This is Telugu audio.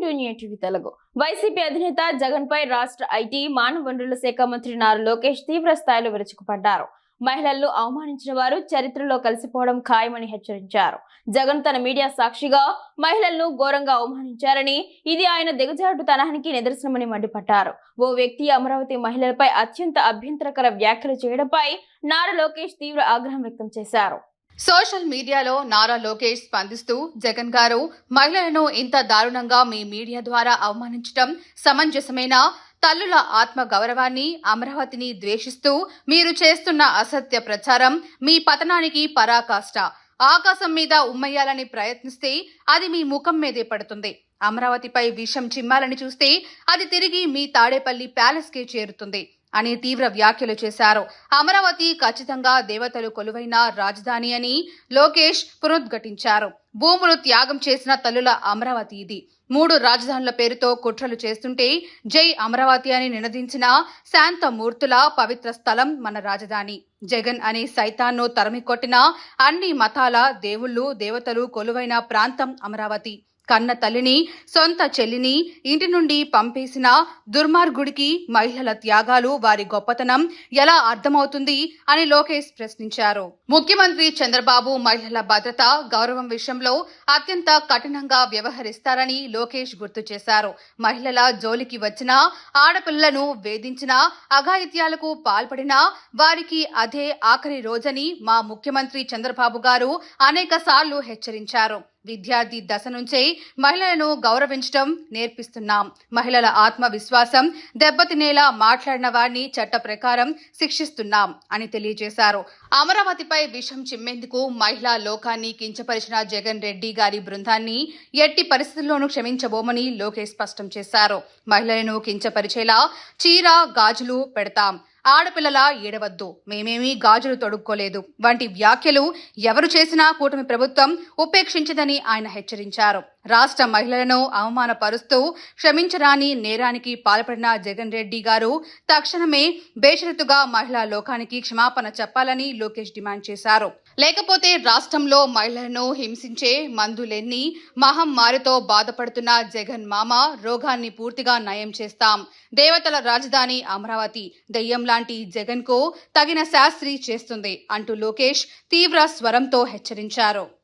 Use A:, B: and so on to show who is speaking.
A: To new TV Telugu. YCP అధినేత జగన్ పై రాష్ట్ర ఐటీ మానవ వనరుల శాఖ మంత్రి నారా లోకేష్ తీవ్ర స్థాయిలో విరుచుకుపడ్డారు. మహిళలను అవమానించిన వారు చరిత్రలో కలిసిపోవడం ఖాయమని హెచ్చరించారు. జగన్ తన మీడియా సాక్షిగా మహిళలను ఘోరంగా అవమానించారని, ఇది ఆయన దిగజారుడుతనానికి నిదర్శనమని మండిపడ్డారు. ఓ వ్యక్తి అమరావతి మహిళలపై అత్యంత అభ్యంతరకర వ్యాఖ్యలు చేయడంపై నారా లోకేష్ తీవ్ర ఆగ్రహం వ్యక్తం చేశారు.
B: సోషల్ మీడియాలో నారా లోకేష్ స్పందిస్తూ, జగన్ గారు, మహిళలను ఇంత దారుణంగా మీ మీడియా ద్వారా అవమానించడం సమంజసమేనా? తల్లుల ఆత్మ గౌరవాన్ని, అమరావతిని ద్వేషిస్తూ మీరు చేస్తున్న అసత్య ప్రచారం మీ పతనానికి పరాకాష్ట. ఆకాశం మీద ఉమ్మయ్యాలని ప్రయత్నిస్తే అది మీ ముఖం మీదే పడుతుంది. అమరావతిపై విషం చిమ్మాలని చూస్తే అది తిరిగి మీ తాడేపల్లి ప్యాలెస్కే చేరుతుంది అని తీవ్ర వ్యాఖ్యలు చేశారు. అమరావతి ఖచ్చితంగా దేవతలు కొలువైన రాజధాని అని లోకేష్ పునరుద్ఘాటించారు. భూములు త్యాగం చేసిన తల్లుల అమరావతి ఇది. 3 రాజధానుల పేరుతో కుట్రలు చేస్తుంటే జై అమరావతి అని నినదించిన శాంతమూర్తుల పవిత్ర స్థలం మన రాజధాని. జగన్ అనే సైతాన్ను తరిమికొట్టిన అన్ని మతాల దేవుళ్ళు, దేవతలు కొలువైన ప్రాంతం అమరావతి. కన్న తల్లిని, సొంత చెల్లిని ఇంటి నుండి పంపేసిన దుర్మార్గుడికి మహిళల త్యాగాలు, వారి గొప్పతనం ఎలా అర్థమవుతుంది అని లోకేష్ ప్రశ్నించారు. ముఖ్యమంత్రి చంద్రబాబు మహిళల భద్రత, గౌరవం విషయంలో అత్యంత కఠినంగా వ్యవహరిస్తారని లోకేష్ గుర్తు చేశారు. మహిళల జోలికి వచ్చిన, ఆడపిల్లలను వేధించిన, అఘాయిత్యాలకు పాల్పడిన వారికి అదే ఆఖరి రోజని మా ముఖ్యమంత్రి చంద్రబాబు గారు అనేకసార్లు హెచ్చరించారు. విద్యార్థి దశ నుంచే మహిళలను గౌరవించడం నేర్పిస్తున్నాం. మహిళల ఆత్మవిశ్వాసం దెబ్బతినేలా మాట్లాడిన వారిని చట్ట ప్రకారం శిక్షిస్తున్నాం అని తెలియజేశారు. అమరావతిపై విషం చిమ్మేందుకు మహిళా లోకాన్ని కించపరిచిన జగన్ రెడ్డి గారి బృందాన్ని ఎట్టి పరిస్థితుల్లోనూ క్షమించబోమని లోకేష్ స్పష్టం చేశారు. మహిళలను కించపరిచేలా చీర, గాజులు పెడతాం, ఆడపిల్లల ఏడవద్దు, మేమేమీ గాజులు తొడుక్కోలేదు వంటి వ్యాఖ్యలు ఎవరు చేసినా కూటమి ప్రభుత్వం ఉపేక్షించదని ఆయన హెచ్చరించారు. రాష్ట్ర మహిళలను అవమానపరుస్తూ క్షమించరాని నేరానికి పాల్పడిన జగన్ రెడ్డి గారు తక్షణమే బేషరతుగా మహిళా లోకానికి క్షమాపణ చెప్పాలని లోకేష్ డిమాండ్ చేశారు. లేకపోతే రాష్ట్రంలో మహిళలను హింసించే మందులెన్ని, మహమ్మారితో బాధపడుతున్న జగన్ మామ రోగాన్ని పూర్తిగా నయం చేస్తాం. దేవతల రాజధాని అమరావతి దెయ్యం లాంటి జగన్ కు తగిన శాస్త్రి చేస్తుంది అంటూ లోకేష్ తీవ్ర స్వరంతో హెచ్చరించారు.